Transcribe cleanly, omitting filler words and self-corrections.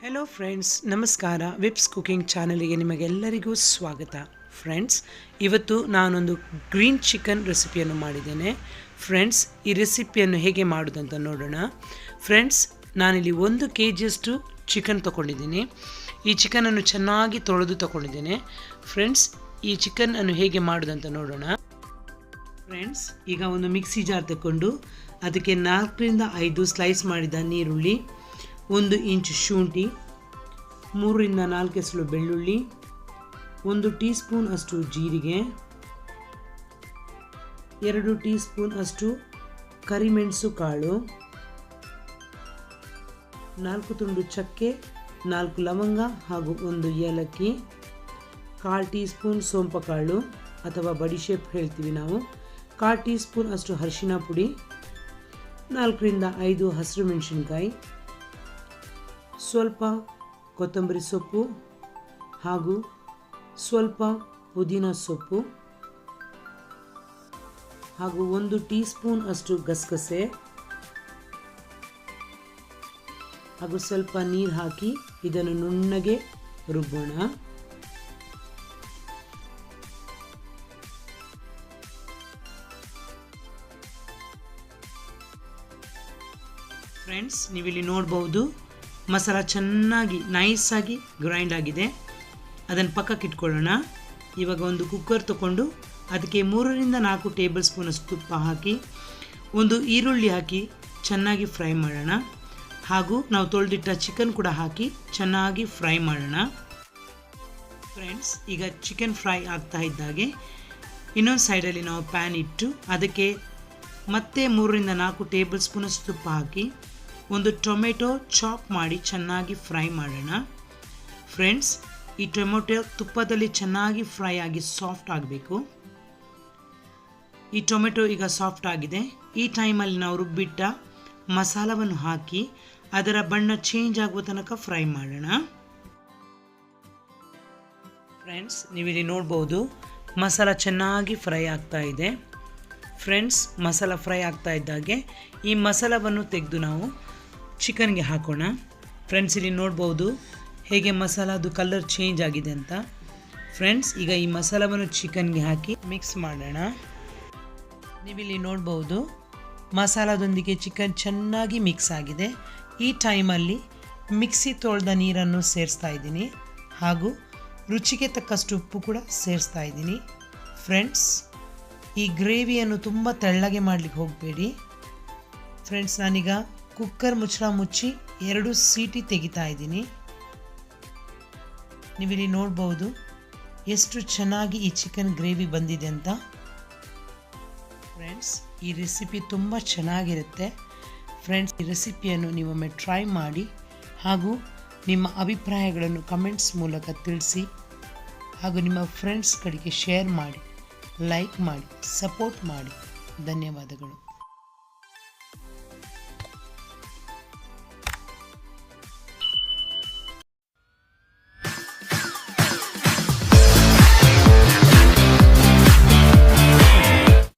Hello friends, ನಮಸ್ಕಾರ. ವಿಪ್ಸ್ cooking ಚಾನಲ್ಗೆ ನಿಮಗೆಲ್ಲರಿಗೂ ಸ್ವಾಗತ. ಫ್ರೆಂಡ್ಸ್, ಇವತ್ತು ನಾನೊಂದು ಗ್ರೀನ್ ಚಿಕನ್ ರೆಸಿಪಿಯನ್ನು ಮಾಡಿದ್ದೇನೆ. ಫ್ರೆಂಡ್ಸ್, ಈ ರೆಸಿಪಿಯನ್ನು ಹೇಗೆ ಮಾಡೋದಂತ ನೋಡೋಣ. ಫ್ರೆಂಡ್ಸ್, ನಾನಿಲ್ಲಿ 1 kg ಚಿಕನ್ ತೊಗೊಂಡಿದ್ದೀನಿ. ಈ ಚಿಕನನ್ನು ಚೆನ್ನಾಗಿ ತೊಳೆದು ತೊಗೊಂಡಿದ್ದೇನೆ. ಫ್ರೆಂಡ್ಸ್, ಈ ಚಿಕನನ್ನು ಹೇಗೆ ಮಾಡೋದಂತ ನೋಡೋಣ. ಫ್ರೆಂಡ್ಸ್, ಈಗ ಒಂದು ಮಿಕ್ಸಿ ಜಾರ್ ತಗೊಂಡು ಅದಕ್ಕೆ 4ರಿಂದ 5 ಸ್ಲೈಸ್ ಮಾಡಿದ ಈರುಳ್ಳಿ, 1 ಇಂಚ್ ಶುಂಠಿ, 3ರಿಂದ 4 ಎಸಳು ಬೆಳ್ಳುಳ್ಳಿ, 1 ಟೀ ಸ್ಪೂನ್ ಅಷ್ಟು ಜೀರಿಗೆ, 2 ಟೀ ಸ್ಪೂನ್ ಅಷ್ಟು ಕರಿಮೆಣಸು ಕಾಳು, 4 ತುಂಡು ಚಕ್ಕೆ, 4 ಲವಂಗ ಹಾಗೂ 1 ಏಲಕ್ಕಿ, 1/4 ಟೀ ಸ್ಪೂನ್ ಸೋಂಪು ಕಾಳು ಅಥವಾ ಬಡಿಶೇಪ್ ಹೇಳ್ತೀವಿ ನಾವು, 1/4 ಟೀ ಸ್ಪೂನ್ ಅಷ್ಟು ಅರಿಶಿನ ಪುಡಿ, 4ರಿಂದ 5 ಹಸಿರು ಮೆಣಸಿನಕಾಯಿ, ಸ್ವಲ್ಪ ಕೊತ್ತಂಬರಿ ಸೊಪ್ಪು ಹಾಗೂ ಸ್ವಲ್ಪ ಪುದೀನ ಸೊಪ್ಪು ಹಾಗೂ 1 ಟೀ ಸ್ಪೂನ್ ಅಷ್ಟು ಗಸಗಸೆ ಹಾಗೂ ಸ್ವಲ್ಪ ನೀರು ಹಾಕಿ ಇದನ್ನು ನುಣ್ಣಗೆ ರುಬ್ಬೋಣ. ಫ್ರೆಂಡ್ಸ್, ನೀವಿಲ್ಲಿ ನೋಡ್ಬೋದು ಮಸಾಲ ಚೆನ್ನಾಗಿ ನೈಸಾಗಿ ಗ್ರೈಂಡ್ ಆಗಿದೆ. ಅದನ್ನು ಪಕ್ಕಕ್ಕೆ ಇಟ್ಕೊಳ್ಳೋಣ. ಇವಾಗ ಒಂದು ಕುಕ್ಕರ್ ತಗೊಂಡು ಅದಕ್ಕೆ 3ರಿಂದ 4 ಟೇಬಲ್ ಸ್ಪೂನ್ ಅಷ್ಟು ತುಪ್ಪ ಹಾಕಿ 1 ಈರುಳ್ಳಿ ಹಾಕಿ ಚೆನ್ನಾಗಿ ಫ್ರೈ ಮಾಡೋಣ. ಹಾಗೂ ನಾವು ತೊಳೆದಿಟ್ಟ ಚಿಕನ್ ಕೂಡ ಹಾಕಿ ಚೆನ್ನಾಗಿ ಫ್ರೈ ಮಾಡೋಣ. ಫ್ರೆಂಡ್ಸ್, ಈಗ ಚಿಕನ್ ಫ್ರೈ ಆಗ್ತಾ ಇದ್ದಾಗೆ ಇನ್ನೊಂದು ಸೈಡಲ್ಲಿ ನಾವು ಪ್ಯಾನ್ ಇಟ್ಟು ಅದಕ್ಕೆ ಮತ್ತೆ 3ರಿಂದ 4 ಟೇಬಲ್ ಸ್ಪೂನ್ ಅಷ್ಟು ತುಪ್ಪ ಹಾಕಿ 1 ಟೊಮೆಟೊ ಚಾಪ್ ಮಾಡಿ ಚೆನ್ನಾಗಿ ಫ್ರೈ ಮಾಡೋಣ. ಫ್ರೆಂಡ್ಸ್, ಈ ಟೊಮೆಟೊ ತುಪ್ಪದಲ್ಲಿ ಚೆನ್ನಾಗಿ ಫ್ರೈ ಆಗಿ ಸಾಫ್ಟ್ ಆಗಬೇಕು. ಈ ಟೊಮೆಟೊ ಈಗ ಸಾಫ್ಟ್ ಆಗಿದೆ. ಈ ಟೈಮಲ್ಲಿ ನಾವು ರುಬ್ಬಿಟ್ಟ ಮಸಾಲವನ್ನು ಹಾಕಿ ಅದರ ಬಣ್ಣ ಚೇಂಜ್ ಆಗುವ ತನಕ ಫ್ರೈ ಮಾಡೋಣ. ಫ್ರೆಂಡ್ಸ್, ನೀವಿಲ್ಲಿ ನೋಡ್ಬೋದು ಮಸಾಲ ಚೆನ್ನಾಗಿ ಫ್ರೈ ಆಗ್ತಾ ಇದೆ. ಫ್ರೆಂಡ್ಸ್, ಮಸಾಲ ಫ್ರೈ ಆಗ್ತಾ ಇದ್ದಾಗೆ ಈ ಮಸಾಲವನ್ನು ತೆಗೆದು ನಾವು ಚಿಕನ್ಗೆ ಹಾಕೋಣ. ಫ್ರೆಂಡ್ಸ್, ಇಲ್ಲಿ ನೋಡ್ಬೋದು ಹೇಗೆ ಮಸಾಲದು ಕಲರ್ ಚೇಂಜ್ ಆಗಿದೆ ಅಂತ. ಫ್ರೆಂಡ್ಸ್, ಈಗ ಈ ಮಸಾಲವನ್ನು ಚಿಕನ್ಗೆ ಹಾಕಿ ಮಿಕ್ಸ್ ಮಾಡೋಣ. ನೀವಿಲ್ಲಿ ನೋಡ್ಬೋದು ಮಸಾಲದೊಂದಿಗೆ ಚಿಕನ್ ಚೆನ್ನಾಗಿ ಮಿಕ್ಸ್ ಆಗಿದೆ. ಈ ಟೈಮಲ್ಲಿ ಮಿಕ್ಸಿ ತೊಳೆದ ನೀರನ್ನು ಸೇರಿಸ್ತಾ ಇದ್ದೀನಿ ಹಾಗೂ ರುಚಿಗೆ ತಕ್ಕಷ್ಟು ಉಪ್ಪು ಕೂಡ ಸೇರಿಸ್ತಾ ಇದ್ದೀನಿ. ಫ್ರೆಂಡ್ಸ್, ಈ ಗ್ರೇವಿಯನ್ನು ತುಂಬ ತೆಳ್ಳಗೆ ಮಾಡಲಿಕ್ಕೆ ಹೋಗಬೇಡಿ. ಫ್ರೆಂಡ್ಸ್, ನಾನೀಗ ಕುಕ್ಕರ್ ಮುಚ್ಚಳ ಮುಚ್ಚಿ 2 ಸೀಟಿ ತೆಗಿತಾ ಇದ್ದೀನಿ. ನೀವಿಲ್ಲಿ ನೋಡ್ಬೋದು ಎಷ್ಟು ಚೆನ್ನಾಗಿ ಈ ಚಿಕನ್ ಗ್ರೇವಿ ಬಂದಿದೆ ಅಂತ. ಫ್ರೆಂಡ್ಸ್, ಈ ರೆಸಿಪಿ ತುಂಬ ಚೆನ್ನಾಗಿರುತ್ತೆ. ಫ್ರೆಂಡ್ಸ್, ಈ ರೆಸಿಪಿಯನ್ನು ನೀವೊಮ್ಮೆ ಟ್ರೈ ಮಾಡಿ ಹಾಗೂ ನಿಮ್ಮ ಅಭಿಪ್ರಾಯಗಳನ್ನು ಕಮೆಂಟ್ಸ್ ಮೂಲಕ ತಿಳಿಸಿ ಹಾಗೂ ನಿಮ್ಮ ಫ್ರೆಂಡ್ಸ್ಗಳಿಗೆ ಶೇರ್ ಮಾಡಿ, ಲೈಕ್ ಮಾಡಿ, ಸಪೋರ್ಟ್ ಮಾಡಿ. ಧನ್ಯವಾದಗಳು.